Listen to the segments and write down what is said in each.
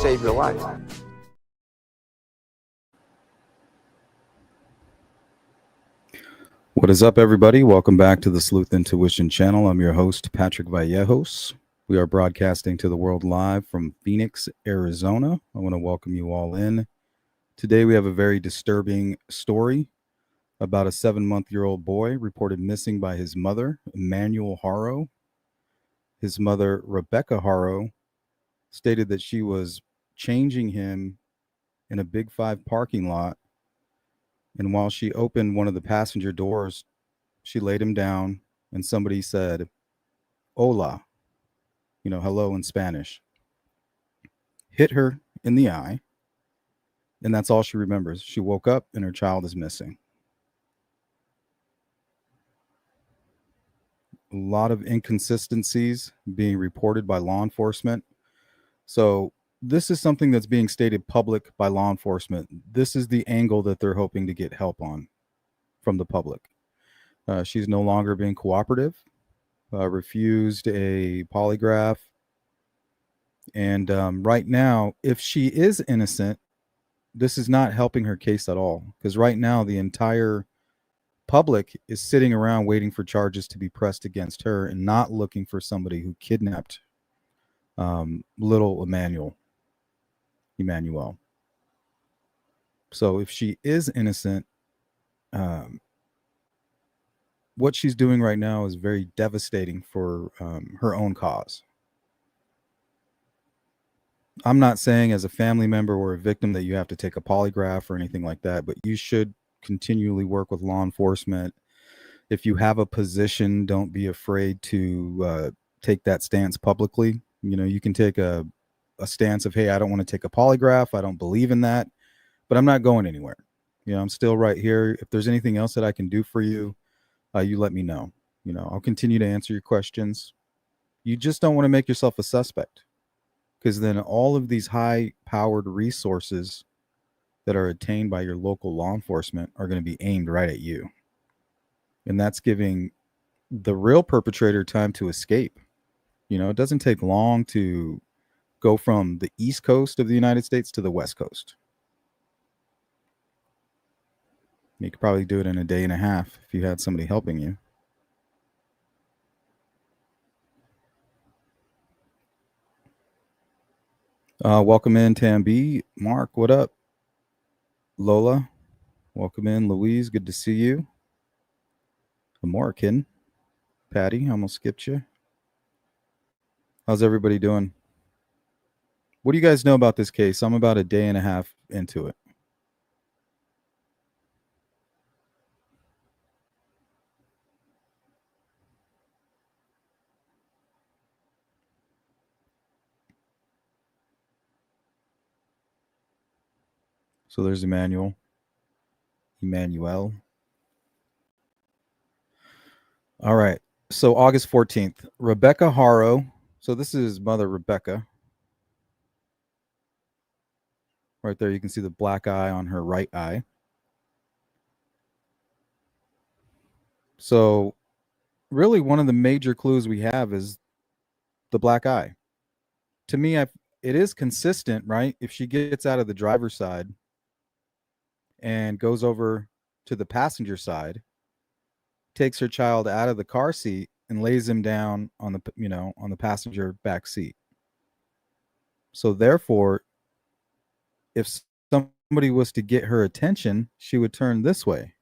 save your life. What is up, everybody? Welcome back to the Sleuth Intuition channel. I'm your host, Patrick Vallejos. We are broadcasting to the world live from Phoenix, Arizona. I want to welcome you all in. Today, we have a very disturbing story about a 7-month-old boy reported missing by his mother, Emmanuel Haro. His mother, Rebeca Haro, stated that she was changing him in a Big Five parking lot. And while she opened one of the passenger doors, she laid him down and somebody said, "Hola," hello in Spanish. Hit her in the eye. And that's all she remembers. She woke up and her child is missing. A lot of inconsistencies being reported by law enforcement. So this is something that's being stated public by law enforcement. This is the angle that they're hoping to get help on from the public. She's no longer being cooperative, refused a polygraph. And right now, if she is innocent, this is not helping her case at all. Because right now, the entire public is sitting around waiting for charges to be pressed against her and not looking for somebody who kidnapped little Emmanuel. So if she is innocent, what she's doing right now is very devastating for her own cause. I'm not saying as a family member or a victim that you have to take a polygraph or anything like that, but you should continually work with law enforcement. If you have a position, don't be afraid to take that stance publicly. You can take a stance of, hey, I don't want to take a polygraph. I don't believe in that, but I'm not going anywhere. I'm still right here. If there's anything else that I can do for you, you let me know. I'll continue to answer your questions. You just don't want to make yourself a suspect, because then all of these high-powered resources that are attained by your local law enforcement are going to be aimed right at you. And that's giving the real perpetrator time to escape. It doesn't take long to go from the East Coast of the United States to the West Coast. You could probably do it in a day and a half if you had somebody helping you. Welcome in, Tambi. Mark, what up? Lola, welcome in. Louise, good to see you. American. Patty, I almost skipped you. How's everybody doing? What do you guys know about this case? I'm about a day and a half into it. So there's Emmanuel. All right. So August 14th, Rebeca Haro. So this is Mother Rebeca. Right there, you can see the black eye on her right eye. So really one of the major clues we have is the black eye. To me, it is consistent, right? If she gets out of the driver's side and goes over to the passenger side, takes her child out of the car seat and lays him down on the passenger back seat. So therefore, if somebody was to get her attention, she would turn this way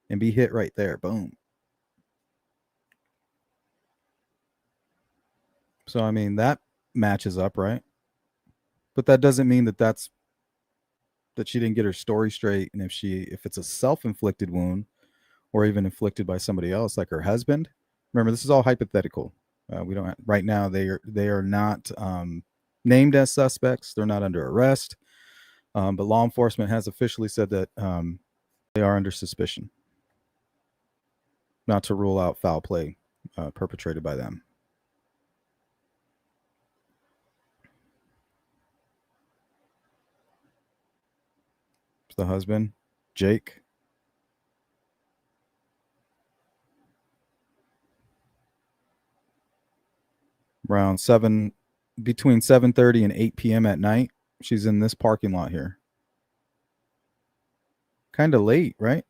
and be hit right there. Boom. So, I mean, that matches up, right? But that doesn't mean that she didn't get her story straight. And if it's a self-inflicted wound or even inflicted by somebody else, like her husband, remember, this is all hypothetical. We don't right now. They are not named as suspects. They're not under arrest. But law enforcement has officially said that they are under suspicion, not to rule out foul play perpetrated by them. The husband, Jake. Around between 7:30 and 8 p.m. at night, She's in this parking lot here. Kind of late, right?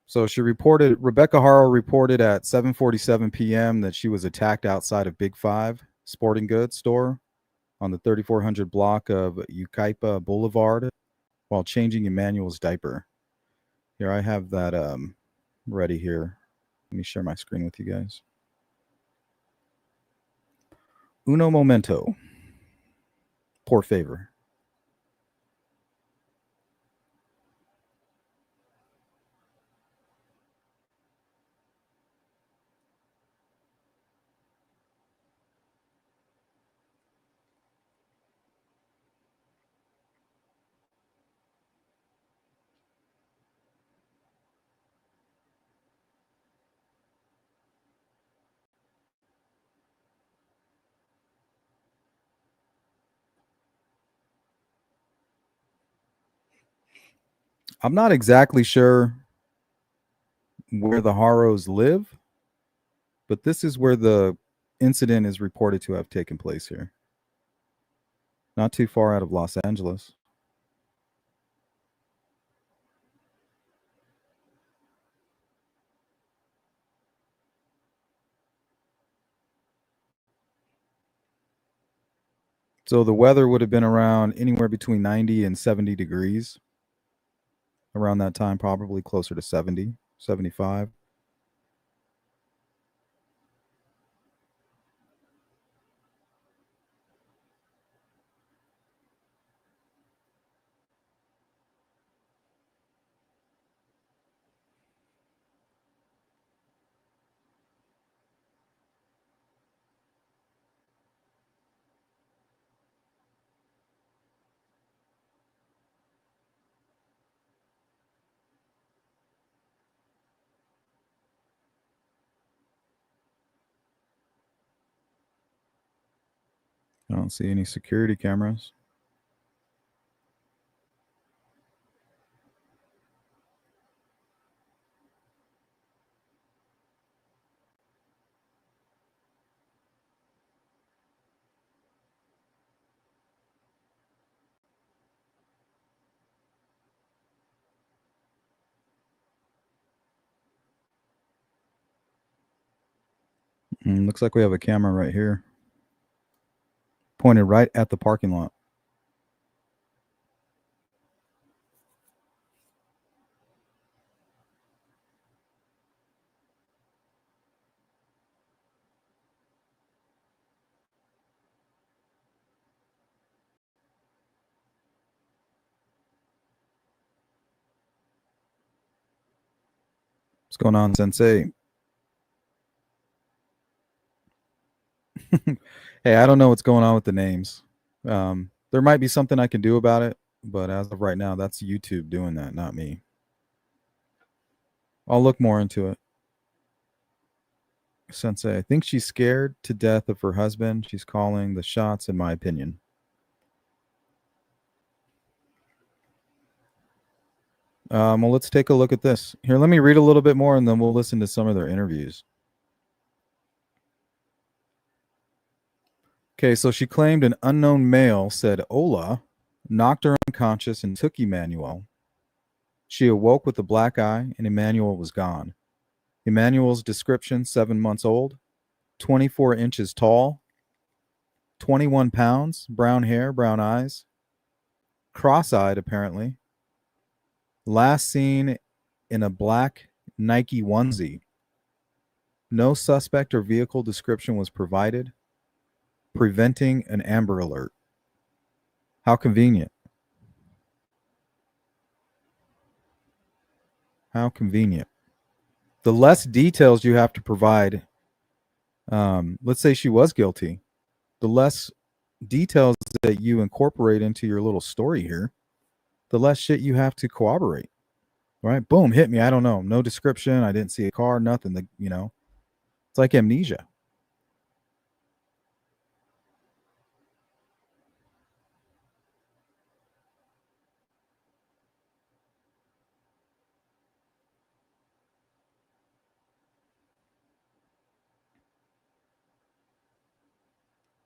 So Rebecca Haro reported at 7:47 p.m. that she was attacked outside of Big Five Sporting Goods store on the 3400 block of Yucaipa Boulevard while changing Emmanuel's diaper. Here, I have that ready here. Let me share my screen with you guys. Uno momento. Por favor. I'm not exactly sure where the Haros live, but this is where the incident is reported to have taken place here. Not too far out of Los Angeles. So the weather would have been around anywhere between 90 and 70 degrees around that time, probably closer to 70, 75. I don't see any security cameras. Looks like we have a camera right here, pointed right at the parking lot. What's going on, Sensei? Hey, I don't know what's going on with the names. There might be something I can do about it, but as of right now, that's YouTube doing that, not me. I'll look more into it. Sensei, I think she's scared to death of her husband. She's calling the shots, in my opinion. Well, let's take a look at this. Here, let me read a little bit more and then we'll listen to some of their interviews. Okay, so she claimed an unknown male said Ola, knocked her unconscious, and took Emmanuel. She awoke with a black eye, and Emmanuel was gone. Emmanuel's description: 7 months old, 24 inches tall, 21 pounds, brown hair, brown eyes, cross eyed apparently. Last seen in a black Nike onesie. No suspect or vehicle description was provided, preventing an Amber Alert. How convenient. How convenient. The less details you have to provide, let's say she was guilty, the less details that you incorporate into your little story here, the less shit you have to corroborate. Right? Boom, hit me. I don't know. No description. I didn't see a car, nothing. It's like amnesia.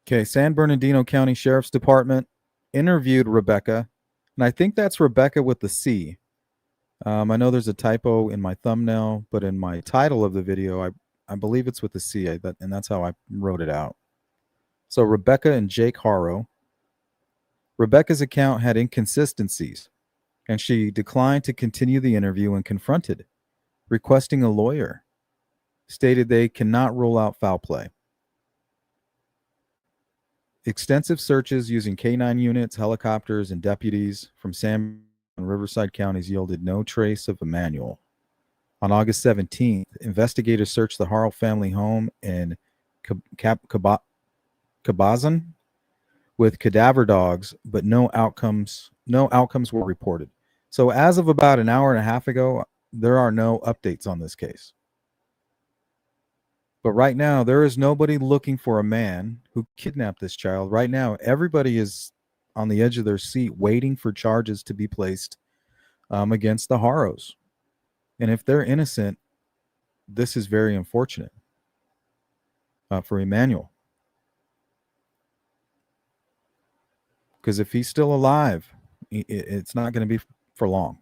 Okay, San Bernardino County Sheriff's Department interviewed Rebecca, and I think that's Rebecca with the C. I know there's a typo in my thumbnail, but in my title of the video, I believe it's with the C, and that's how I wrote it out. So Rebecca and Jake Haro. Rebecca's account had inconsistencies, and she declined to continue the interview and confronted, requesting a lawyer, stated they cannot rule out foul play. Extensive searches using K9 units, helicopters, and deputies from San and Riverside counties yielded no trace of Emmanuel. On August 17th, investigators searched the Haro family home in Cabazon with cadaver dogs, but no outcomes were reported. So as of about an hour and a half ago, there are no updates on this case. But right now, there is nobody looking for a man who kidnapped this child. Right now, everybody is on the edge of their seat waiting for charges to be placed against the Haros. And if they're innocent, this is very unfortunate for Emmanuel. Because if he's still alive, it's not going to be for long.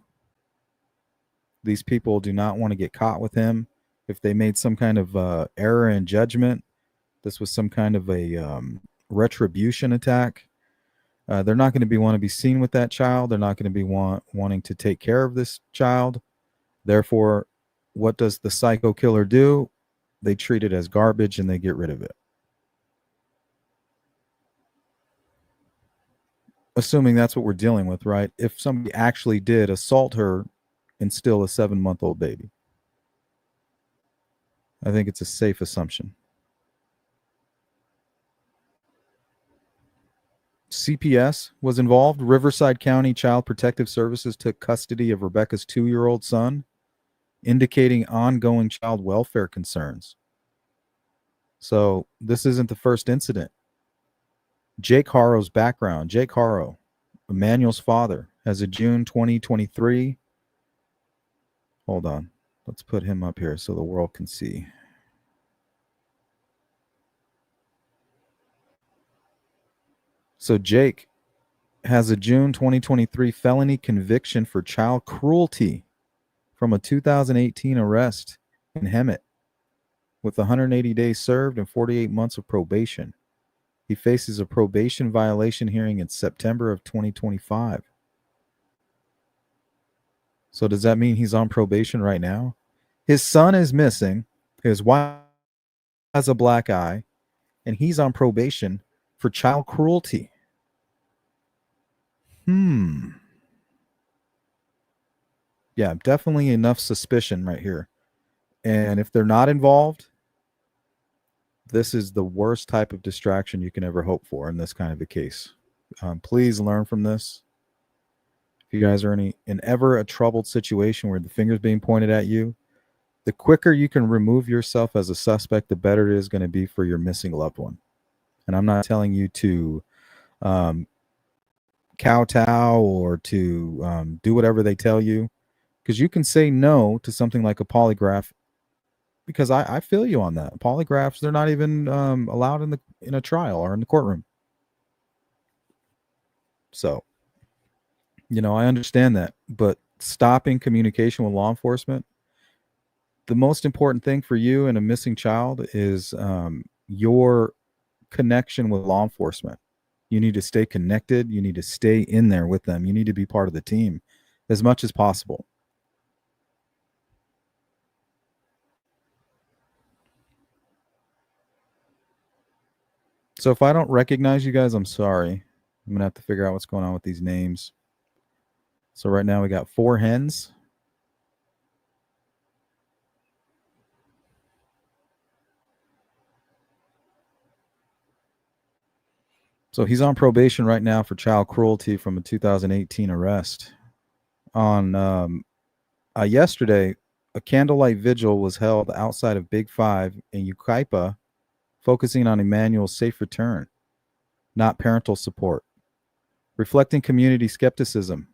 These people do not want to get caught with him. If they made some kind of error in judgment, this was some kind of a retribution attack. They're not going to want to be seen with that child. They're not going to be wanting to take care of this child. Therefore, what does the psycho killer do? They treat it as garbage and they get rid of it. Assuming that's what we're dealing with, right? If somebody actually did assault her and steal a 7-month-old baby. I think it's a safe assumption. CPS was involved. Riverside County Child Protective Services took custody of Rebecca's 2-year-old son, indicating ongoing child welfare concerns. So this isn't the first incident. Jake Haro's background. Jake Haro, Emmanuel's father, has a June 2023. Hold on. Let's put him up here so the world can see. So Jake has a June 2023 felony conviction for child cruelty from a 2018 arrest in Hemet with 180 days served and 48 months of probation. He faces a probation violation hearing in September of 2025. So does that mean he's on probation right now? His son is missing. His wife has a black eye, and he's on probation for child cruelty. Yeah, definitely enough suspicion right here. And if they're not involved, this is the worst type of distraction you can ever hope for in this kind of a case. Please learn from this. If you guys are in ever a troubled situation where the finger's being pointed at you, the quicker you can remove yourself as a suspect, the better it is going to be for your missing loved one. And I'm not telling you to kowtow or to do whatever they tell you, because you can say no to something like a polygraph. Because I feel you on that. Polygraphs, they're not even allowed in a trial or in the courtroom. So, I understand that. But stopping communication with law enforcement, the most important thing for you and a missing child is your connection with law enforcement. You need to stay connected. You need to stay in there with them. You need to be part of the team as much as possible. So if I don't recognize you guys, I'm sorry. I'm going to have to figure out what's going on with these names. So right now we got 4 hens. So he's on probation right now for child cruelty from a 2018 arrest. On yesterday, a candlelight vigil was held outside of Big 5 in Yucaipa, focusing on Emmanuel's safe return, not parental support, reflecting community skepticism.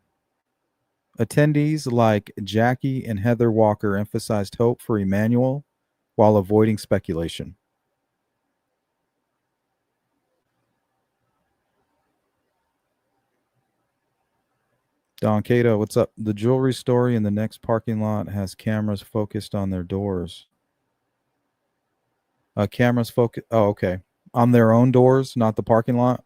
Attendees like Jackie and Heather Walker emphasized hope for Emmanuel while avoiding speculation. Don Cato, what's up? The jewelry store in the next parking lot has cameras focused on their doors. Cameras focus. Oh, okay. On their own doors, not the parking lot.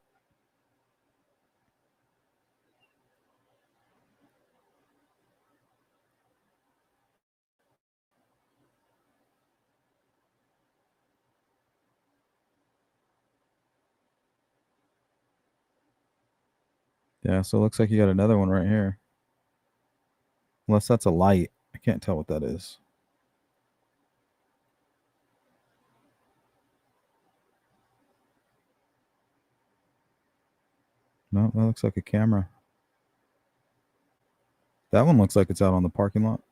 Yeah, so it looks like you got another one right here. Unless that's a light. I can't tell what that is. No, that looks like a camera. That one looks like it's out on the parking lot.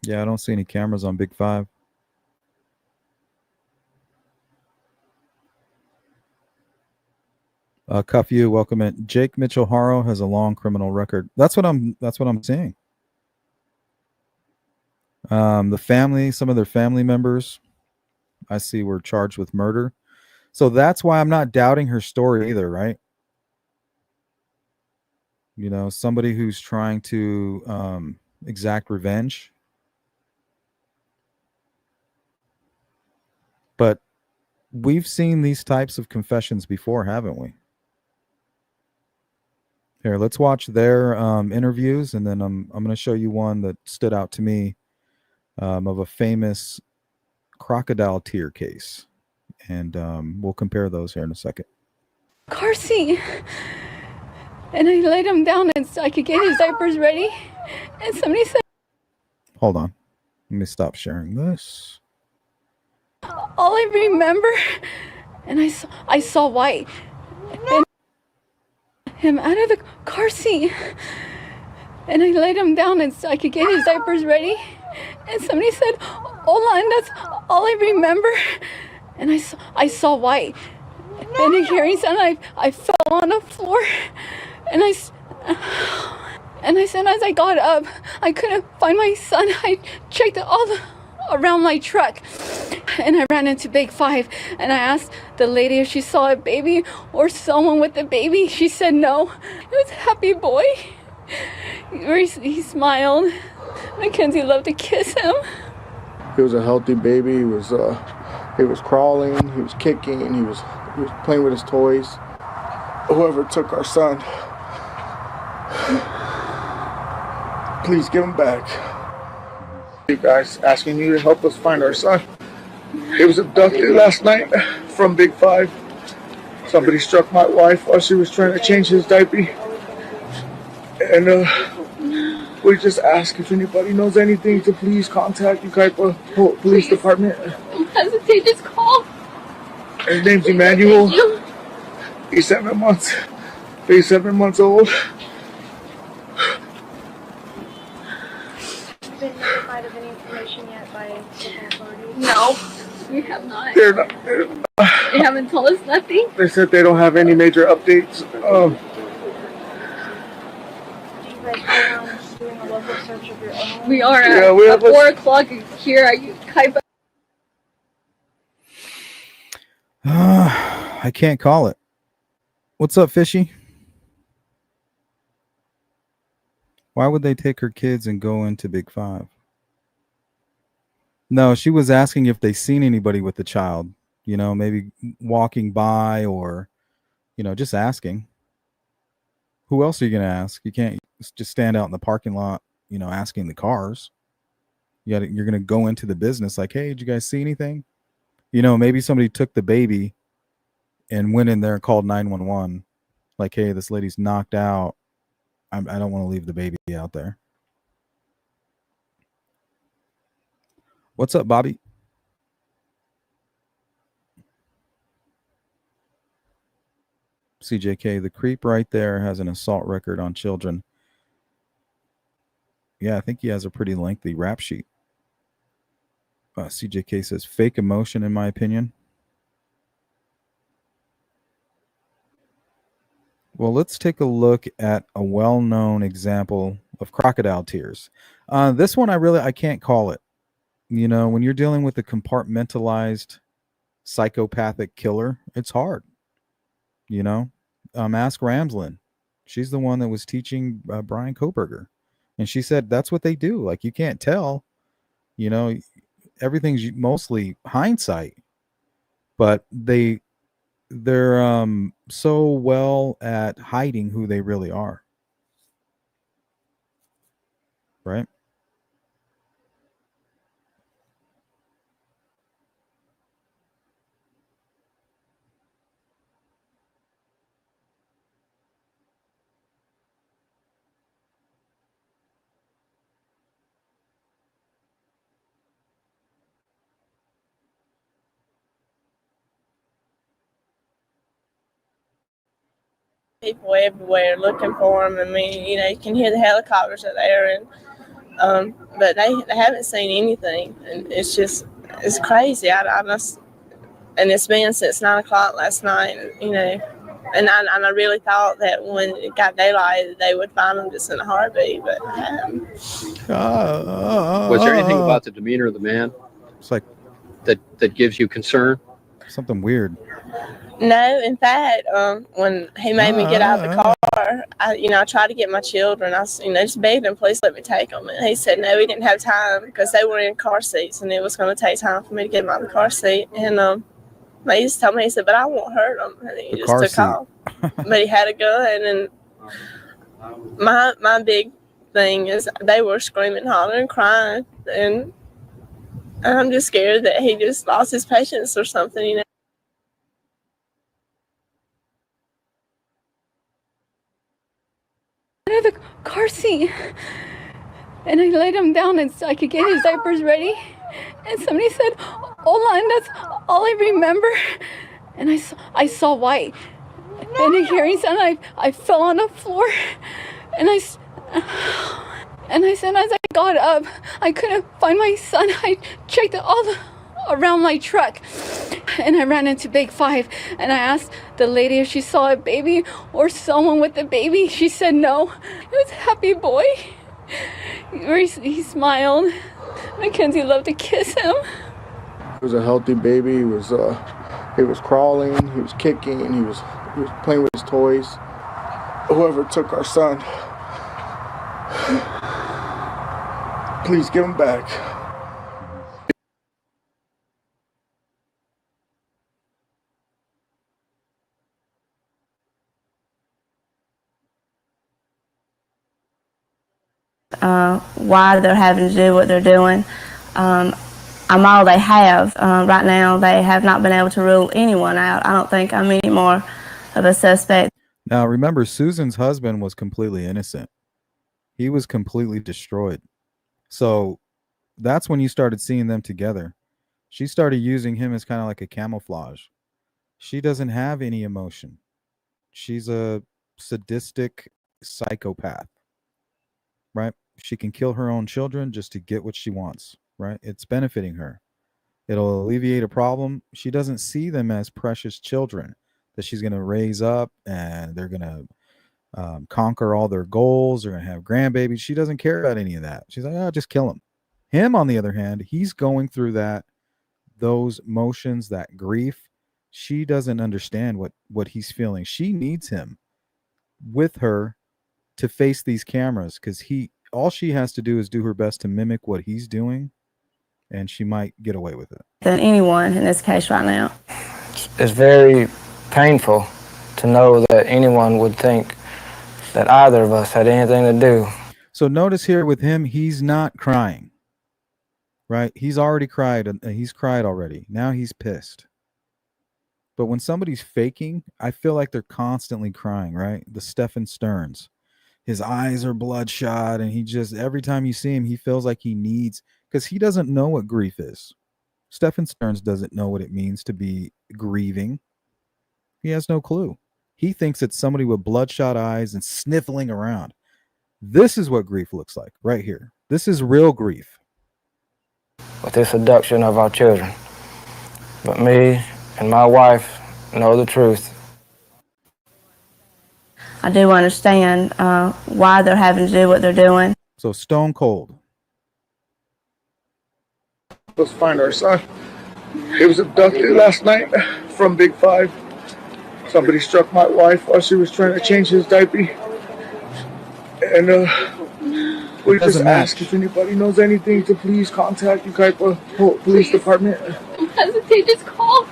Yeah, I don't see any cameras on Big Five. Cuff you, welcome in. Jake Mitchell Haro has a long criminal record. That's what I'm seeing. The family, some of their family members, I see were charged with murder. So that's why I'm not doubting her story either, right? You know, somebody who's trying to exact revenge. But we've seen these types of confessions before, haven't we? Here, let's watch their interviews, and then I'm going to show you one that stood out to me of a famous crocodile tear case, and we'll compare those here in a second. Car seat, and I laid him down and so I could get his diapers ready. And somebody said, "Hold on, let me stop sharing this." All I remember, and I saw white, and him out of the car seat, and I laid him down and so I could get his diapers ready. And somebody said, Hola, and that's all I remember. And I saw white, and a hearing sound. I fell on the floor, and I said, as I got up, I couldn't find my son. I checked all around my truck, and I ran into Big Five, and I asked the lady if she saw a baby or someone with a baby. She said no. It was a happy boy. He smiled. Mackenzie loved to kiss him. He was a healthy baby. He was crawling. He was kicking. He was playing with his toys. Whoever took our son, please give him back. You guys asking you to help us find our son. He was abducted last night from Big Five. Somebody struck my wife while she was trying to change his diaper. And we just ask if anybody knows anything to please contact Yucaipa Police Department. Don't hesitate, just call. His name's Emmanuel. He's 7 months. He's 7 months old. Been notified of any information yet by local authorities? No, we have not. They haven't told us nothing. They said they don't have any major updates. Do you guys plan on doing a local search of your own? We are at 4 o'clock here at Yucaipa. I can't call it. What's up, Fishy? Why would they take her kids and go into Big Five? No, she was asking if they seen anybody with the child, you know, maybe walking by or, you know, just asking. Who else are you going to ask? You can't just stand out in the parking lot, you know, asking the cars. You're going to go into the business like, hey, did you guys see anything? You know, maybe somebody took the baby and went in there and called 911. Like, hey, this lady's knocked out. I don't want to leave the baby out there. What's up, Bobby? CJK, the creep right there has an assault record on children. Yeah, I think he has a pretty lengthy rap sheet. CJK says fake emotion, in my opinion. Well, let's take a look at a well-known example of crocodile tears. This one, I can't call it. You know, when you're dealing with a compartmentalized psychopathic killer, it's hard. You know, ask Ramslin. She's the one that was teaching Brian Koberger, and she said that's what they do. Like, you can't tell. You know, everything's mostly hindsight, but they're so well at hiding who they really are. Right? People everywhere looking for them. I mean, you know, you can hear the helicopters are there, and but they haven't seen anything, and it's crazy. I just, and it's been since 9 o'clock last night, you know, and I really thought that when it got daylight they would find them just in a heartbeat, but was there anything about the demeanor of the man? It's like that gives you concern? Something weird. No, in fact, when he made me get out of the car, I tried to get my children. I just begged him, please let me take them. And he said no, he didn't have time because they were in car seats, and it was going to take time for me to get them out of the car seat. And he just told me, he said, but I won't hurt them. And he just took off. But he had a gun, and my big thing is they were screaming, hollering, crying, and I'm just scared that he just lost his patience or something, you know. Out of the car seat, and I laid him down and so I could get his diapers ready, and somebody said, "Hola," and that's all I remember. And I saw white, and a hearing sound. I fell on the floor, and I said, as I got up, I couldn't find my son. I checked all around my truck, and I ran into Big Five, and I asked the lady if she saw a baby or someone with a baby. She said no. It was a happy boy. He smiled. Mackenzie loved to kiss him. It was a healthy baby. He was crawling, he was kicking, he was playing with his toys. Whoever took our son, please give him back. Why they're having to do what they're doing. I'm all they have. Right now, they have not been able to rule anyone out. I don't think I'm any more of a suspect. Now, remember, Susan's husband was completely innocent. He was completely destroyed. So that's when you started seeing them together. She started using him as kind of like a camouflage. She doesn't have any emotion. She's a sadistic psychopath, right? She can kill her own children just to get what she wants, right? It's benefiting her. It'll alleviate a problem. She doesn't see them as precious children that she's going to raise up and they're going to conquer all their goals. They're going to have grandbabies. She doesn't care about any of that. She's like, oh, just kill him. Him, on the other hand, he's going through those motions, that grief. She doesn't understand what he's feeling. She needs him with her to face these cameras because all she has to do is do her best to mimic what he's doing, and she might get away with it. Than anyone in this case right now. It's very painful to know that anyone would think that either of us had anything to do. So notice here with him, he's not crying, right? He's already cried. He's cried already. Now he's pissed. But when somebody's faking, I feel like they're constantly crying, right? The Stephen Stearns. His eyes are bloodshot, and he just, every time you see him, he feels like he needs, because he doesn't know what grief is. Stephen Stearns doesn't know what it means to be grieving. He has no clue. He thinks it's somebody with bloodshot eyes and sniffling around. This is what grief looks like right here. This is real grief. With this abduction of our children. But me and my wife know the truth. I do understand why they're having to do what they're doing. So stone cold. Let's find our son. He was abducted last night from Big Five. Somebody struck my wife while she was trying to change his diaper. And we just ask if anybody knows anything to please contact Yucaipa Police Department. Don't hesitate, just call.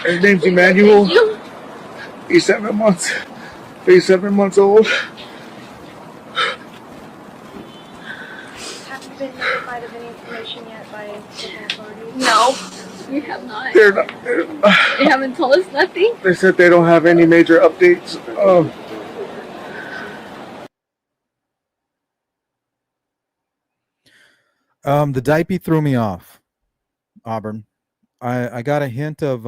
His name's Emmanuel. He's 7 months. He's 7 months old. Have you been notified of any information yet by local authorities? No, we have not. They haven't told us nothing. They said they don't have any major updates. The diaper threw me off, Auburn. I got a hint of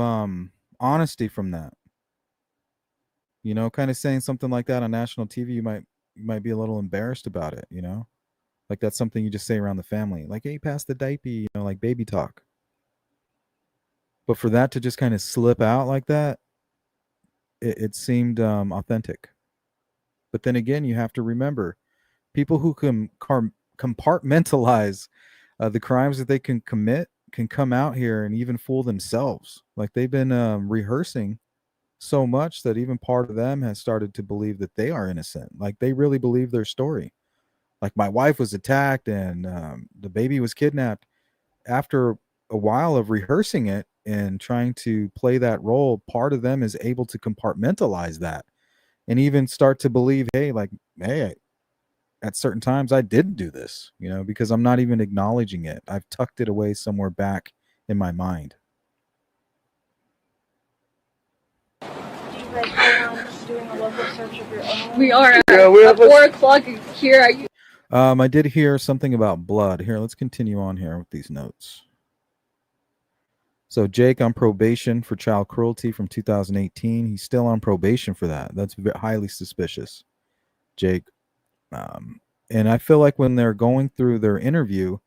honesty from that. You know, kind of saying something like that on national TV, you might be a little embarrassed about it, you know? Like that's something you just say around the family. Like, hey, pass the diaper, you know, like baby talk. But for that to just kind of slip out like that, it seemed authentic. But then again, you have to remember, people who can compartmentalize the crimes that they can commit can come out here and even fool themselves. Like they've been rehearsing so much that even part of them has started to believe that they are innocent. Like they really believe their story. Like my wife was attacked and the baby was kidnapped. After a while of rehearsing it and trying to play that role, part of them is able to compartmentalize that and even start to believe, hey, at certain times I didn't do this, you know, because I'm not even acknowledging it. I've tucked it away somewhere back in my mind. Do you guys plan on doing a local search of your own? We are at, Yeah, we have 4 o'clock here. Are you? I did hear something about blood. Here, let's continue on here with these notes. So Jake on probation for child cruelty from 2018. He's still on probation for that. That's highly suspicious, Jake. And I feel like when they're going through their interview,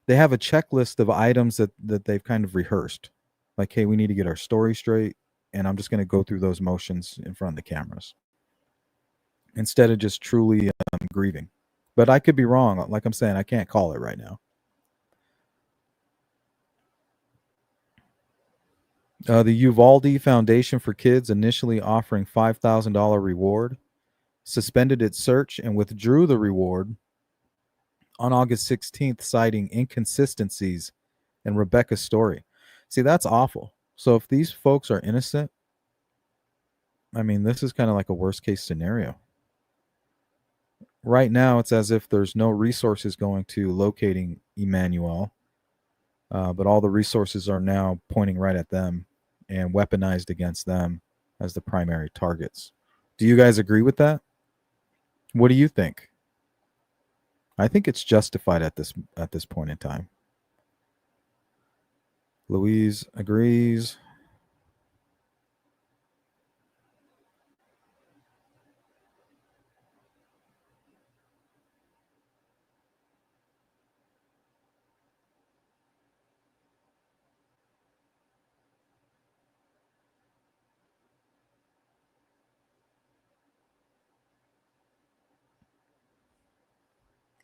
they have a checklist of items that they've kind of rehearsed. Like, hey, we need to get our story straight. And I'm just going to go through those motions in front of the cameras instead of just truly grieving. But I could be wrong. Like I'm saying, I can't call it right now. The Uvalde Foundation for Kids, initially offering $5,000 reward, suspended its search and withdrew the reward on August 16th, citing inconsistencies in Rebeca's story. See, that's awful. So if these folks are innocent, I mean, this is kind of like a worst case scenario. Right now, it's as if there's no resources going to locating Emmanuel, but all the resources are now pointing right at them and weaponized against them as the primary targets. Do you guys agree with that? What do you think? I think it's justified at this point in time. Louise agrees.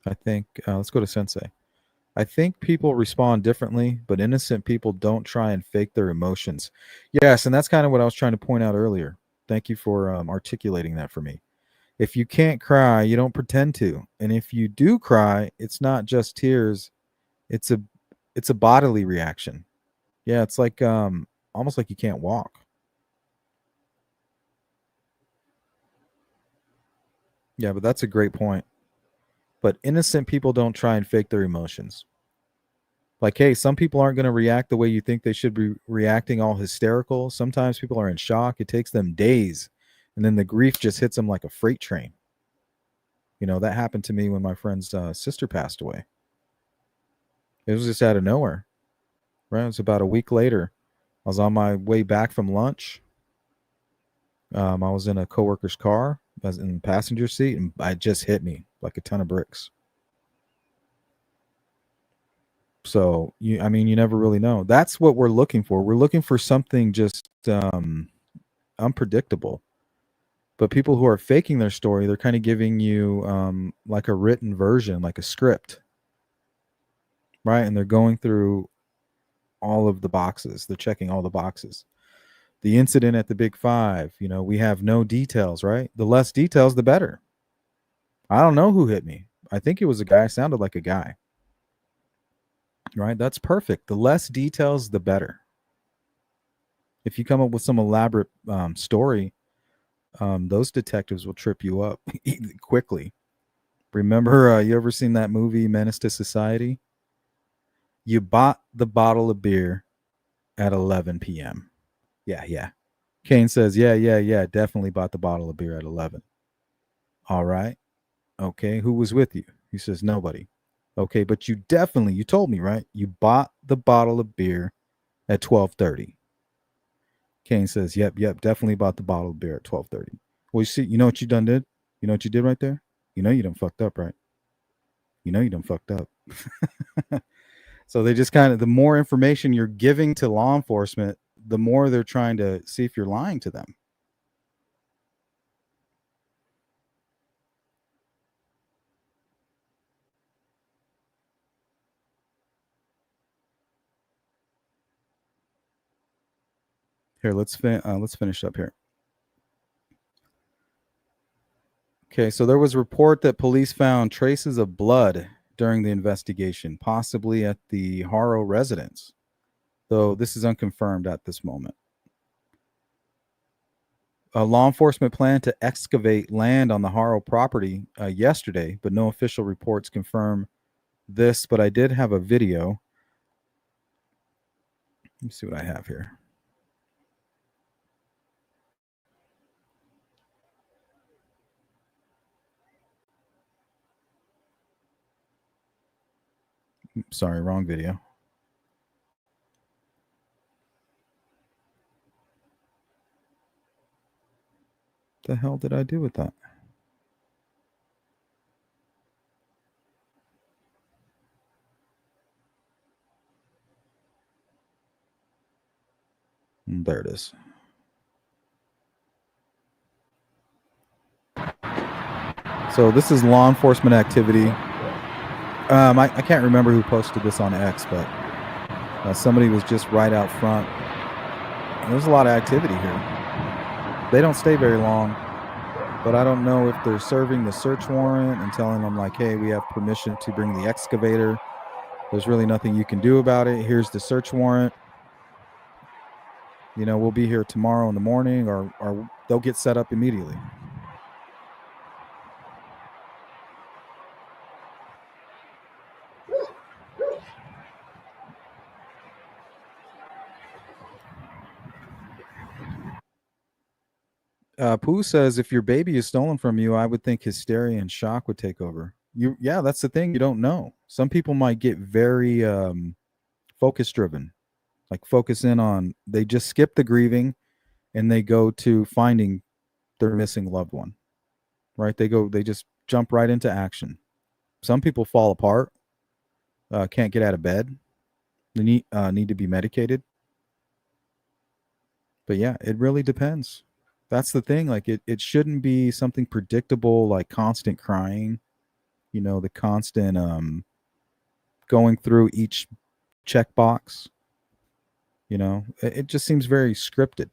I think, let's go to Sensei. I think people respond differently, but innocent people don't try and fake their emotions. Yes, and that's kind of what I was trying to point out earlier. Thank you for articulating that for me. If you can't cry, you don't pretend to. And if you do cry, it's not just tears. It's a bodily reaction. Yeah, it's like almost like you can't walk. Yeah, but that's a great point. But innocent people don't try and fake their emotions. Like, hey, some people aren't going to react the way you think they should be reacting, all hysterical. Sometimes people are in shock. It takes them days. And then the grief just hits them like a freight train. You know, that happened to me when my friend's sister passed away. It was just out of nowhere. Right? It was about a week later. I was on my way back from lunch. I was in a coworker's car, I was in the passenger seat, and it just hit me like a ton of bricks. So you never really know. That's what we're looking for. We're looking for something just unpredictable. But people who are faking their story, they're kind of giving you like a written version, like a script, right? And they're going through all of the boxes. They're checking all the boxes. The incident at the Big Five, we have no details, right? The less details, the better. I don't know who hit me. I think it was a guy. Sounded like a guy, right? That's perfect. The less details, the better. If you come up with some elaborate story, those detectives will trip you up quickly. Remember, you ever seen that movie Menace to Society? You bought the bottle of beer at 11 p.m. Yeah. Kane says, yeah, definitely bought the bottle of beer at 11. All right. Okay, who was with you? He says, nobody. Okay, but you told me, right? You bought the bottle of beer at 12:30. Kane says, yep, definitely bought the bottle of beer at 12:30. Well, you know what you done did? You know what you did right there? You done fucked up, right? You done fucked up. So they just the more information you're giving to law enforcement, the more they're trying to see if you're lying to them. Here, let's finish up here. Okay, so there was a report that police found traces of blood during the investigation, possibly at the Haro residence, though this is unconfirmed at this moment. Law enforcement planned to excavate land on the Haro property yesterday, but no official reports confirm this. But I did have a video. Let me see what I have here. Sorry, wrong video. The hell did I do with that? There it is. So this is law enforcement activity. I can't remember who posted this on X, but somebody was just right out front. There's a lot of activity here. They don't stay very long, but I don't know if they're serving the search warrant and telling them like, hey, we have permission to bring the excavator. There's really nothing you can do about it. Here's the search warrant. We'll be here tomorrow in the morning, or they'll get set up immediately. Pooh says, if your baby is stolen from you, I would think hysteria and shock would take over. Yeah, that's the thing. You don't know. Some people might get very focus driven, like focus in on, they just skip the grieving and they go to finding their missing loved one, right? They just jump right into action. Some people fall apart, can't get out of bed. They need to be medicated. But yeah, it really depends. That's the thing. Like it shouldn't be something predictable, like constant crying, the constant going through each checkbox. It just seems very scripted.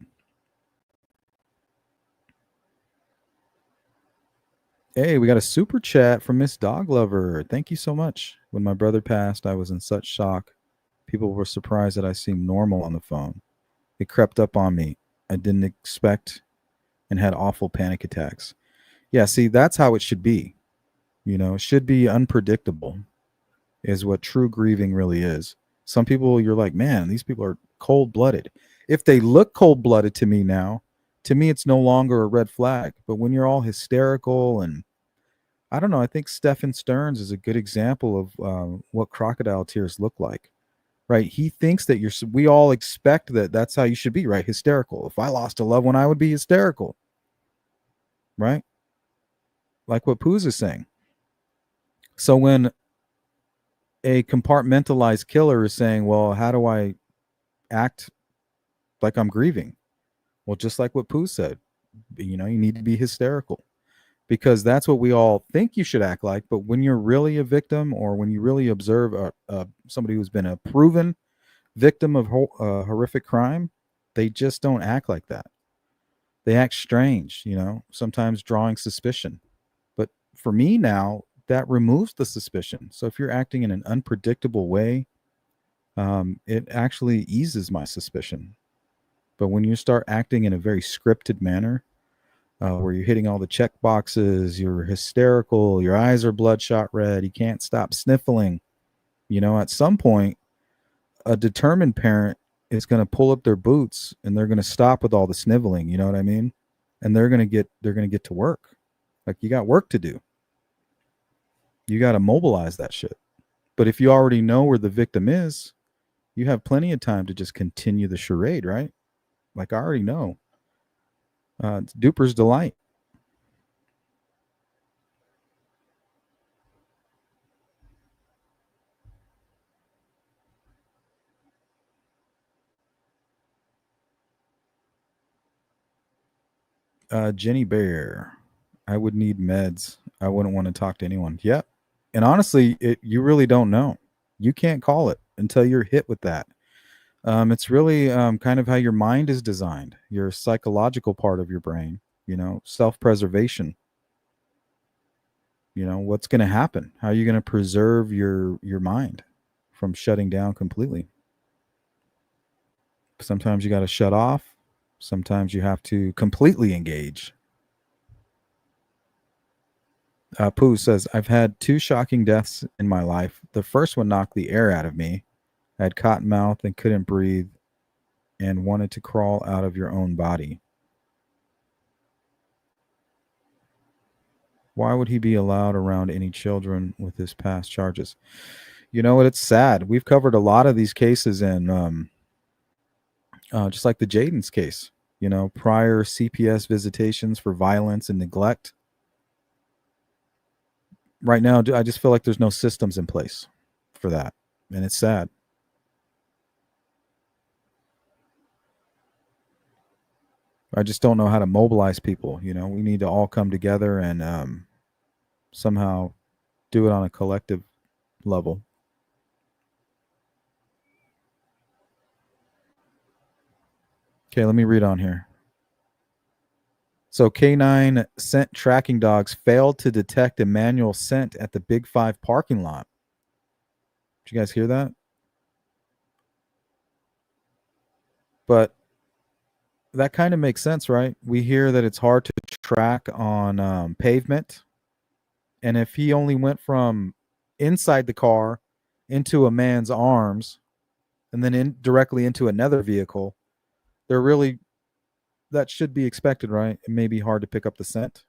Hey, we got a super chat from Miss Dog Lover. Thank you so much. When my brother passed, I was in such shock. People were surprised that I seemed normal on the phone. It crept up on me. I didn't expect and had awful panic attacks. Yeah, see, that's how it should be. It should be unpredictable, is what true grieving really is. Some people, you're like, man, these people are cold-blooded. If they look cold-blooded to me now, to me, it's no longer a red flag. But when you're all hysterical and I don't know, I think Stephen Stearns is a good example of what crocodile tears look like, right? He thinks that we all expect that that's how you should be, right? Hysterical. If I lost a loved one, I would be hysterical. right? Like what Poos is saying. So when a compartmentalized killer is saying, well, how do I act like I'm grieving? Well, just like what Pooh said, you need to be hysterical, because that's what we all think you should act like. But when you're really a victim, or when you really observe somebody who's been a proven victim of horrific crime, they just don't act like that. They act strange, sometimes drawing suspicion. But for me now, that removes the suspicion. So if you're acting in an unpredictable way, it actually eases my suspicion. But when you start acting in a very scripted manner, where you're hitting all the check boxes, you're hysterical, your eyes are bloodshot red, you can't stop sniffling, at some point, a determined parent is going to pull up their boots and they're going to stop with all the sniveling. You know what I mean? And they're going to get to work. Like, you got work to do. You got to mobilize that shit. But if you already know where the victim is, you have plenty of time to just continue the charade, right? Like, I already know. It's Duper's delight. Jenny Bear, I would need meds. I wouldn't want to talk to anyone. Yep. And honestly, you really don't know. You can't call it until you're hit with that. It's really kind of how your mind is designed, your psychological part of your brain, self-preservation. What's going to happen? How are you going to preserve your mind from shutting down completely? Sometimes you got to shut off. Sometimes you have to completely engage. Pooh says, I've had 2 shocking deaths in my life. The first one knocked the air out of me. I had cotton mouth and couldn't breathe and wanted to crawl out of your own body. Why would he be allowed around any children with his past charges? You know what? It's sad. We've covered a lot of these cases, and just like the Jaden's case, prior CPS visitations for violence and neglect. Right now, I just feel like there's no systems in place for that, and it's sad. I just don't know how to mobilize people. We need to all come together and somehow do it on a collective level. Okay, let me read on here. So K9 scent tracking dogs failed to detect Emmanuel scent at the Big 5 parking lot. Did you guys hear that? But that kind of makes sense, right? We hear that it's hard to track on pavement. And if he only went from inside the car into a man's arms and then directly into another vehicle, that should be expected, right? It may be hard to pick up the scent.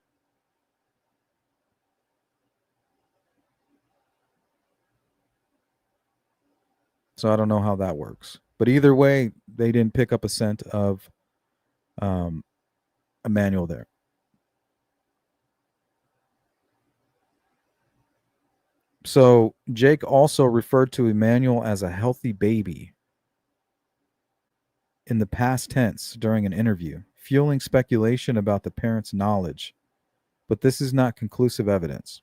So I don't know how that works. But either way, they didn't pick up a scent of Emmanuel there. So Jake also referred to Emmanuel as a healthy baby in the past tense during an interview, fueling speculation about the parents' knowledge. But this is not conclusive evidence.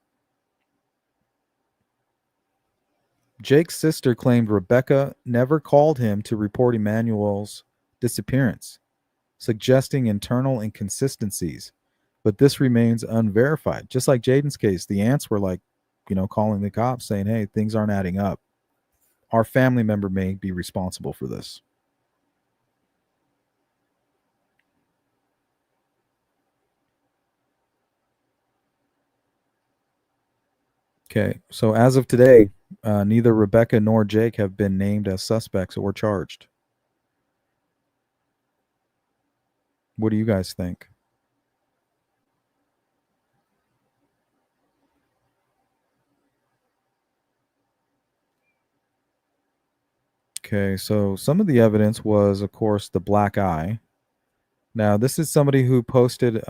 Jake's sister claimed Rebecca never called him to report Emmanuel's disappearance, suggesting internal inconsistencies. But this remains unverified. Just like Jaden's case, the aunts were like, calling the cops saying, hey, things aren't adding up. Our family member may be responsible for this. Okay, so as of today, neither Rebecca nor Jake have been named as suspects or charged. What do you guys think? Okay, so some of the evidence was, of course, the black eye. Now, this is somebody who posted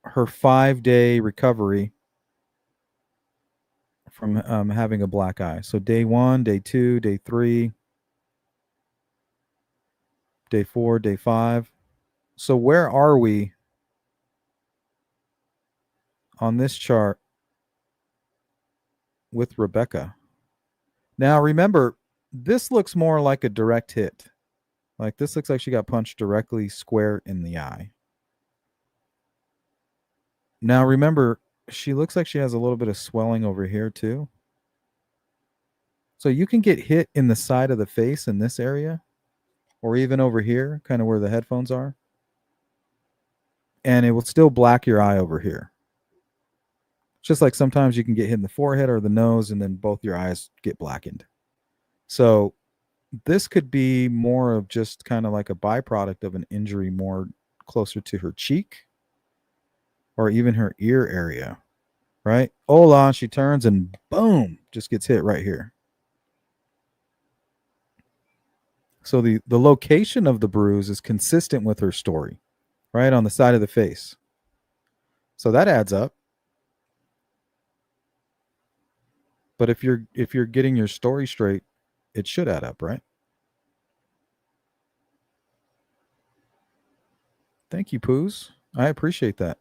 her 5-day recovery from having a black eye. So day 1, day 2, day 3, day 4, day 5. So where are we on this chart with Rebecca? Now remember, this looks more like a direct hit. Like this looks like she got punched directly square in the eye. Now remember, she looks like she has a little bit of swelling over here too. So you can get hit in the side of the face in this area, or even over here, kind of where the headphones are. And it will still black your eye over here. Just like sometimes you can get hit in the forehead or the nose and then both your eyes get blackened. So this could be more of just kind of like a byproduct of an injury more closer to her cheek or even her ear area, right? Hola, she turns and boom, just gets hit right here. So the location of the bruise is consistent with her story, right? On the side of the face. So that adds up. But if you're getting your story straight, it should add up, right? Thank you, Poos. I appreciate that.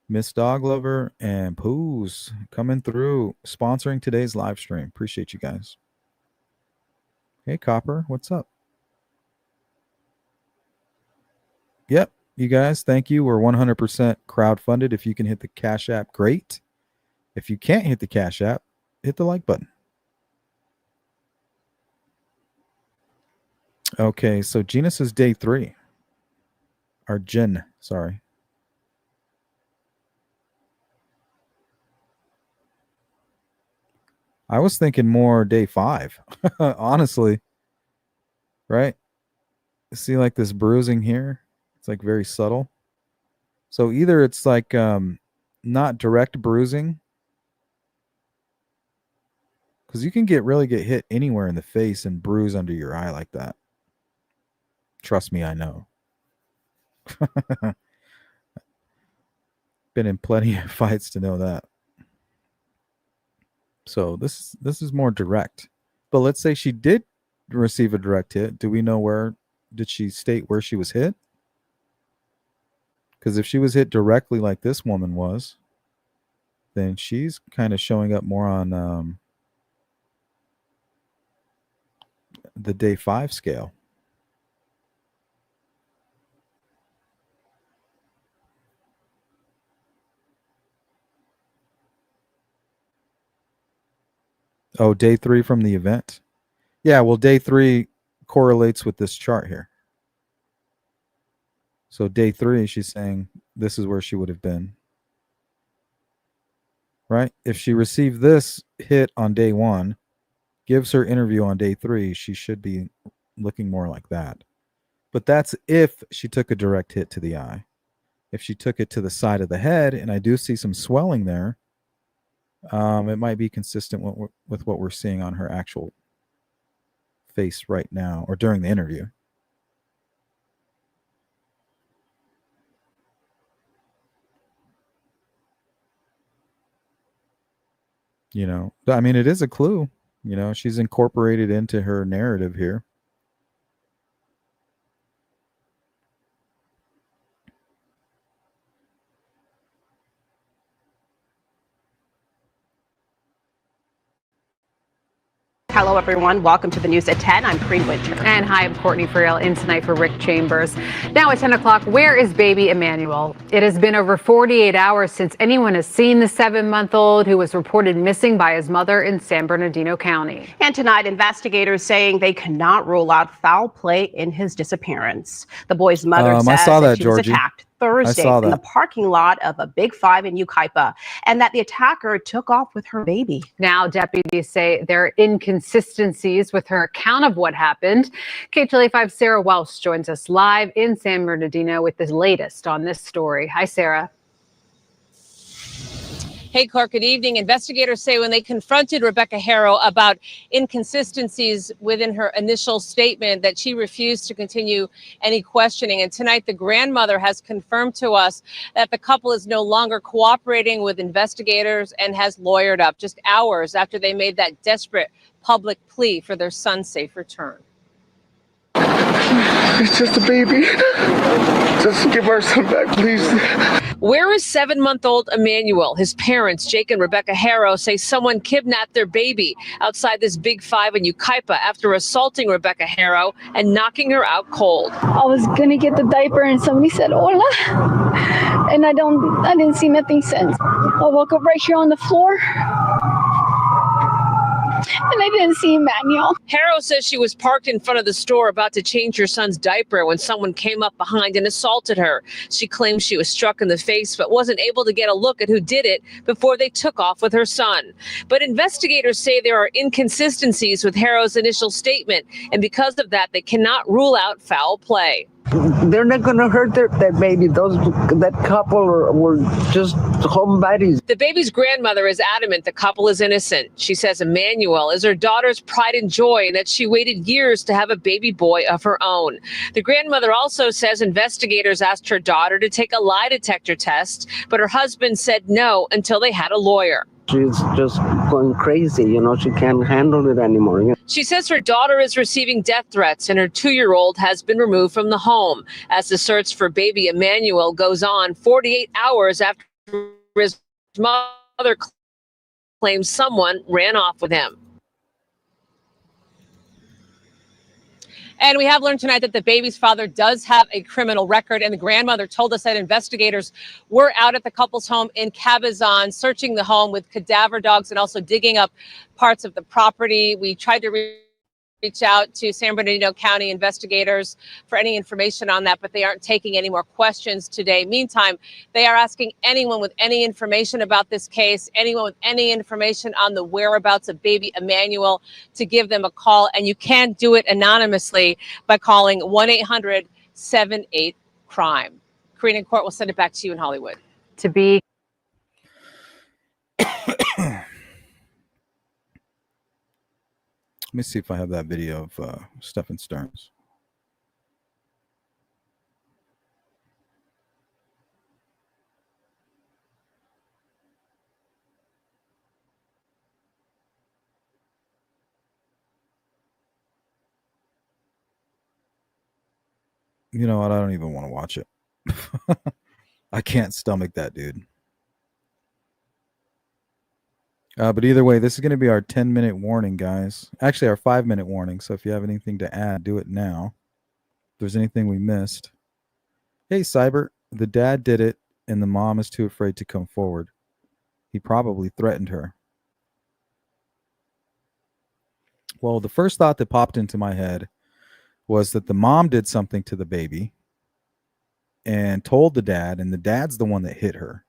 Miss Dog Lover and Poos coming through, sponsoring today's live stream. Appreciate you guys. Hey, Copper, what's up? Yep, you guys, thank you. We're 100% crowdfunded. If you can hit the Cash App, great. If you can't hit the Cash App, hit the like button. Okay, so Genus is day 3. Or Jen, sorry. I was thinking more day 5, honestly. Right? See like this bruising here? It's like very subtle. So either it's like not direct bruising, because you can really get hit anywhere in the face and bruise under your eye like that. Trust me, I know. Been in plenty of fights to know that. So this is more direct. But let's say she did receive a direct hit. Do we know where? Did she state where she was hit? Because if she was hit directly like this woman was, then she's kind of showing up more on the day 5 scale. Oh, day 3 from the event? Yeah, well, day 3 correlates with this chart here. So day 3, she's saying this is where she would have been. Right? If she received this hit on day 1, gives her interview on day 3, she should be looking more like that. But that's if she took a direct hit to the eye. If she took it to the side of the head, and I do see some swelling there, it might be consistent with what we're seeing on her actual face right now or during the interview. You know, I mean, it is a clue. You know, she's incorporated into her narrative here. Hello, everyone. Welcome to the news at 10. I'm Cree Winter. And hi, I'm Courtney Friel in tonight for Rick Chambers. Now at 10 o'clock, where is baby Emmanuel? It has been over 48 hours since anyone has seen the 7-month-old who was reported missing by his mother in San Bernardino County. And tonight, investigators saying they cannot rule out foul play in his disappearance. The boy's mother says that she was attacked Thursday in the parking lot of a Big 5 in Yucaipa, and that the attacker took off with her baby. Now deputies say there are inconsistencies with her account of what happened. KTLA5 Sarah Welsh joins us live in San Bernardino with the latest on this story. Hi, Sarah. Hey, Clark, good evening. Investigators say when they confronted Rebeca Haro about inconsistencies within her initial statement that she refused to continue any questioning. And tonight, the grandmother has confirmed to us that the couple is no longer cooperating with investigators and has lawyered up just hours after they made that desperate public plea for their son's safe return. It's just a baby. Just give our son back, please. Where is 7-month-old Emmanuel? His parents, Jake and Rebecca Haro, say someone kidnapped their baby outside this Big Five in Yucaipa after assaulting Rebecca Haro and knocking her out cold. I was gonna get the diaper and somebody said hola, and I didn't see nothing since. I woke up right here on the floor. And I didn't see Emmanuel. Haro says she was parked in front of the store about to change her son's diaper when someone came up behind and assaulted her. She claims she was struck in the face but wasn't able to get a look at who did it before they took off with her son. But investigators say there are inconsistencies with Haro's initial statement, and because of that, they cannot rule out foul play. They're not going to hurt that baby. That couple were just homebodies. The baby's grandmother is adamant the couple is innocent. She says Emmanuel is her daughter's pride and joy and that she waited years to have a baby boy of her own. The grandmother also says investigators asked her daughter to take a lie detector test, but her husband said no until they had a lawyer. She's just going crazy, she can't handle it anymore. She says her daughter is receiving death threats and her 2-year-old has been removed from the home as the search for baby Emmanuel goes on 48 hours after his mother claims someone ran off with him. And we have learned tonight that the baby's father does have a criminal record, and the grandmother told us that investigators were out at the couple's home in Cabazon, searching the home with cadaver dogs and also digging up parts of the property. We tried to reach out to San Bernardino County investigators for any information on that, but they aren't taking any more questions today. Meantime, they are asking anyone with any information about this case, anyone with any information on the whereabouts of baby Emmanuel, to give them a call. And you can do it anonymously by calling 1-800-78-CRIME. Karina and Court will send it back to you in Hollywood. To be Let me see if I have that video of Stephen Stearns. You know what? I don't even want to watch it. I can't stomach that dude. But either way, this is going to be our 10-minute warning, guys. Actually, our 5-minute warning. So if you have anything to add, do it now. If there's anything we missed. Hey, Cyber, the dad did it, and the mom is too afraid to come forward. He probably threatened her. Well, the first thought that popped into my head was that the mom did something to the baby and told the dad, and the dad's the one that hit her.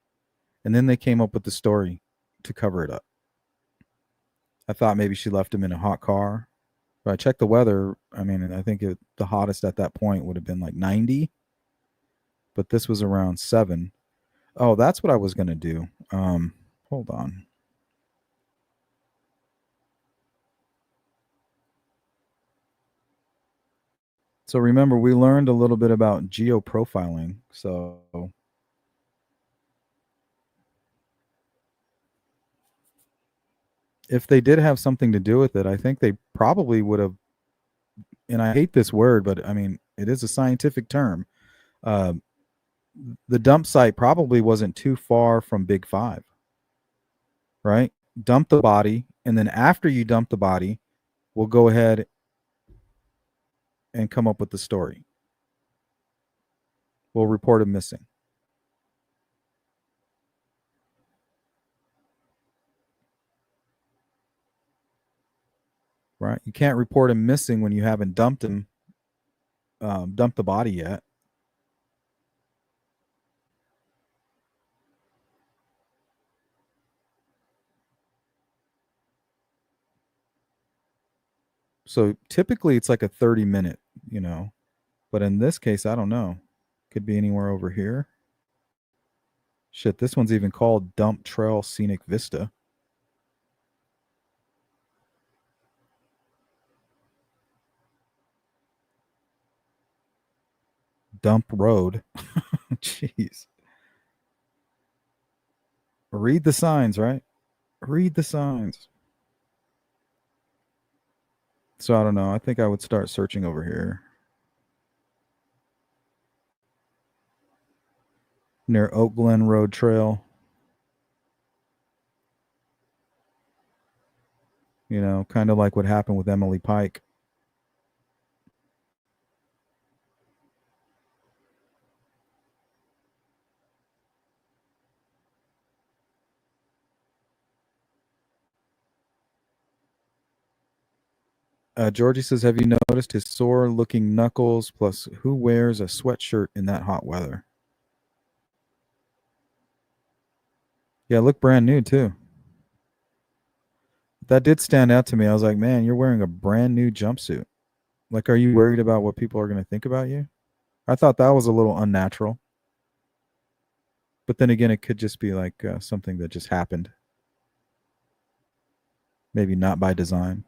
And then they came up with the story to cover it up. I thought maybe she left him in a hot car. But I checked the weather. I mean, I think the hottest at that point would have been like 90. But this was around 7. Oh, that's what I was going to do. Hold on. So remember, we learned a little bit about geoprofiling. So if they did have something to do with it, I think they probably would have, and I hate this word, but I mean, it is a scientific term. The dump site probably wasn't too far from Big Five, right? Dump the body, and then after you dump the body, we'll go ahead and come up with the story. We'll report him missing. Right? You can't report him missing when you haven't dumped him, dumped the body yet. So typically it's like a 30-minute, but in this case, I don't know. Could be anywhere over here. Shit, this one's even called Dump Trail Scenic Vista. Dump Road. Jeez. Read the signs, right? Read the signs. So I don't know. I think I would start searching over here. Near Oak Glen Road Trail. You know, kind of like what happened with Emily Pike. Georgie says, have you noticed his sore-looking knuckles? Plus, who wears a sweatshirt in that hot weather? Yeah, look brand new, too. That did stand out to me. I was like, man, you're wearing a brand new jumpsuit. Like, are you worried about what people are going to think about you? I thought that was a little unnatural. But then again, it could just be like something that just happened. Maybe not by design.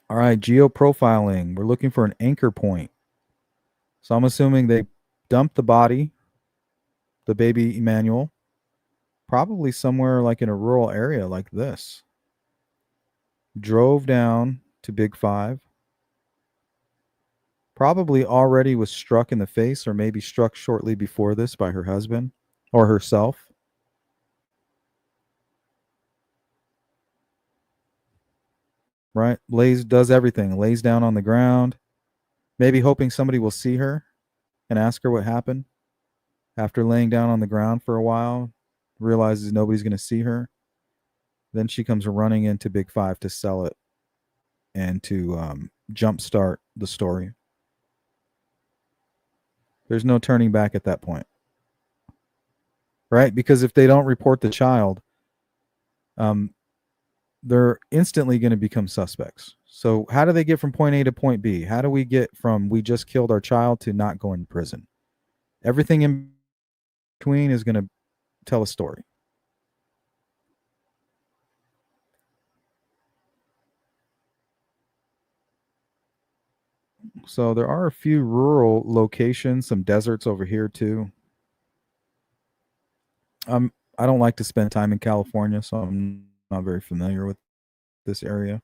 All right, geoprofiling. We're looking for an anchor point. So I'm assuming they dumped the body, the baby Emmanuel, probably somewhere like in a rural area like this. Drove down to Big 5. Probably already was struck in the face or maybe struck shortly before this by her husband or herself. Right? Does everything. Lays down on the ground, maybe hoping somebody will see her and ask her what happened. After laying down on the ground for a while, realizes nobody's going to see her. Then she comes running into Big 5 to sell it and to jumpstart the story. There's no turning back at that point. Right? Because if they don't report the child, they're instantly going to become suspects. So how do they get from point A to point B? How do we get from we just killed our child to not going to prison? Everything in between is going to tell a story. So there are a few rural locations, some deserts over here too. I don't like to spend time in California, so I'm not very familiar with this area.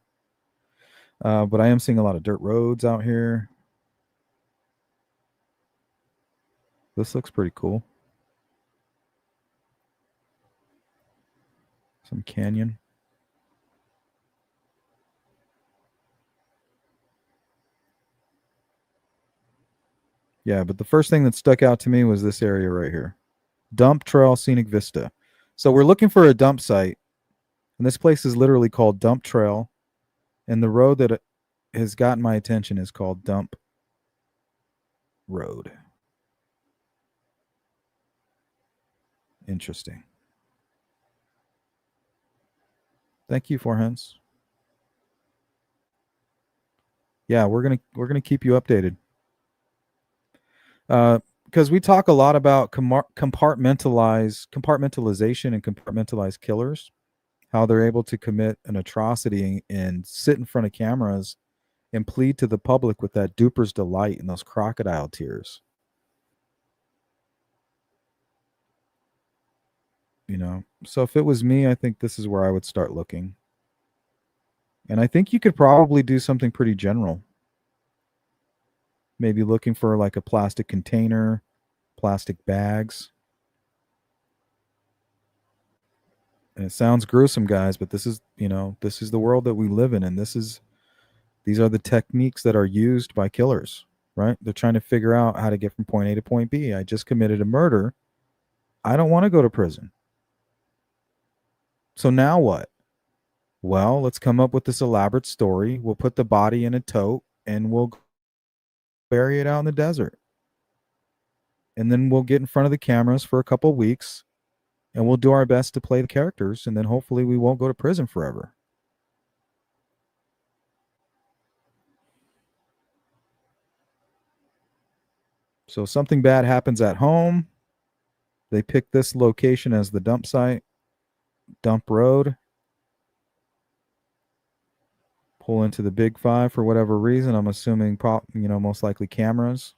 But I am seeing a lot of dirt roads out here. This looks pretty cool. Some canyon. Yeah, but the first thing that stuck out to me was this area right here. Dump Trail Scenic Vista. So we're looking for a dump site. And this place is literally called Dump Trail. And the road that has gotten my attention is called Dump Road. Interesting. Thank you, Forhens. Yeah, we're gonna keep you updated. Because we talk a lot about compartmentalization and compartmentalized killers, how they're able to commit an atrocity and sit in front of cameras and plead to the public with that duper's delight and those crocodile tears. You know, so if it was me, I think this is where I would start looking. And I think you could probably do something pretty general. Maybe looking for like a plastic container, plastic bags. And it sounds gruesome, guys, but this is, you know, this is the world that we live in. And these are the techniques that are used by killers, right? They're trying to figure out how to get from point A to point B. I just committed a murder. I don't want to go to prison. So now what? Well, let's come up with this elaborate story. We'll put the body in a tote and we'll bury it out in the desert. And then we'll get in front of the cameras for a couple of weeks and we'll do our best to play the characters. And then hopefully we won't go to prison forever. So something bad happens at home. They pick this location as the dump site, dump road. Pull into the Big Five for whatever reason. I'm assuming, most likely cameras.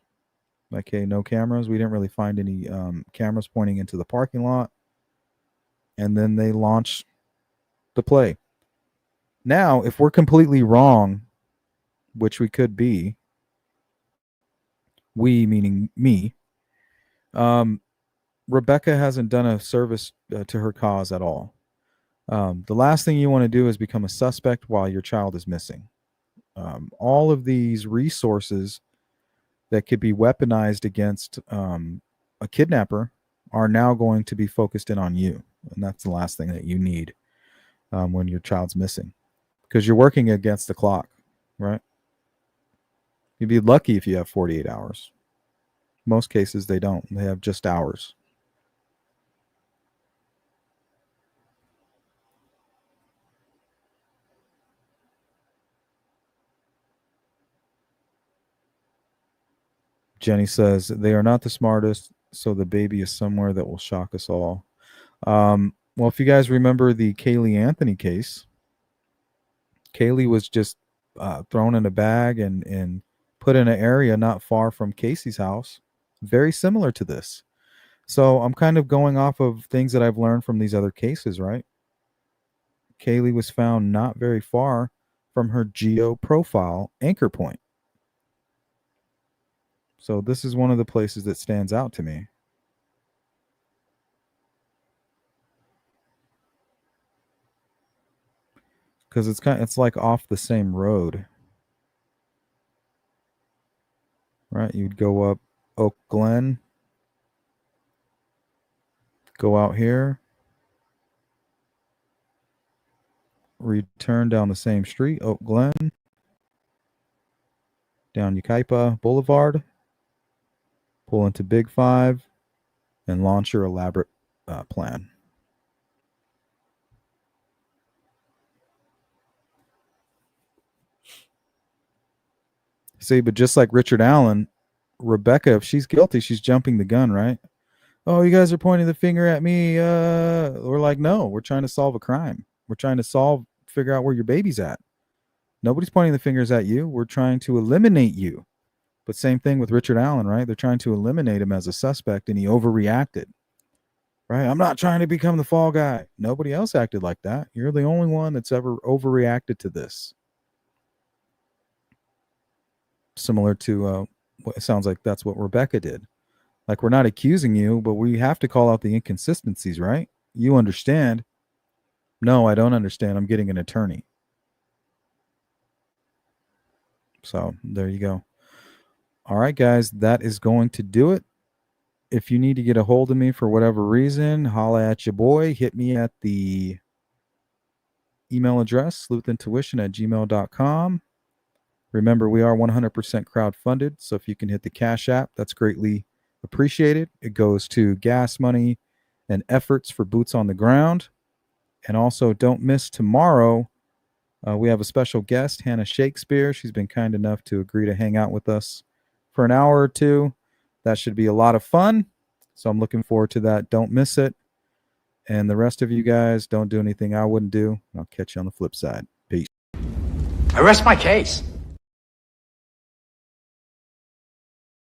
Okay, no cameras. We didn't really find any cameras pointing into the parking lot. And then they launch the play. Now, if we're completely wrong, which we could be, we meaning me, Rebecca hasn't done a service to her cause at all. The last thing you want to do is become a suspect while your child is missing. All of these resources that could be weaponized against a kidnapper are now going to be focused in on you. And that's the last thing that you need when your child's missing. Because you're working against the clock, right? You'd be lucky if you have 48 hours. Most cases, they don't. They have just hours. Jenny says, they are not the smartest, so the baby is somewhere that will shock us all. Well, if you guys remember the Kaylee Anthony case, Kaylee was just thrown in a bag and put in an area not far from Casey's house, very similar to this. So I'm kind of going off of things that I've learned from these other cases, right? Kaylee was found not very far from her Geoprofile anchor point. So this is one of the places that stands out to me. Because it's like off the same road. Right? You'd go up Oak Glen, go out here, return down the same street, Oak Glen, down Yucaipa Boulevard, pull into Big Five, and launch your elaborate plan. See, but just like Richard Allen, Rebecca, if she's guilty, she's jumping the gun, right? Oh, you guys are pointing the finger at me. We're like, no, we're trying to solve a crime. We're trying to figure out where your baby's at. Nobody's pointing the fingers at you. We're trying to eliminate you. But same thing with Richard Allen, right? They're trying to eliminate him as a suspect, and he overreacted, right? I'm not trying to become the fall guy. Nobody else acted like that. You're the only one that's ever overreacted to this. Similar to what it sounds like that's what Rebecca did. Like, we're not accusing you, but we have to call out the inconsistencies, right? You understand? No, I don't understand. I'm getting an attorney. So there you go. All right, guys, that is going to do it. If you need to get a hold of me for whatever reason, holla at your boy. Hit me at the email address, sleuthintuition@gmail.com. Remember, we are 100% crowdfunded, so if you can hit the Cash App, that's greatly appreciated. It goes to gas money and efforts for boots on the ground. And also, don't miss tomorrow. We have a special guest, Hannah Shakespeare. She's been kind enough to agree to hang out with us for an hour or two. That should be a lot of fun. So I'm looking forward to that. Don't miss it. And the rest of you guys, don't do anything I wouldn't do. I'll catch you on the flip side. Peace. I rest my case.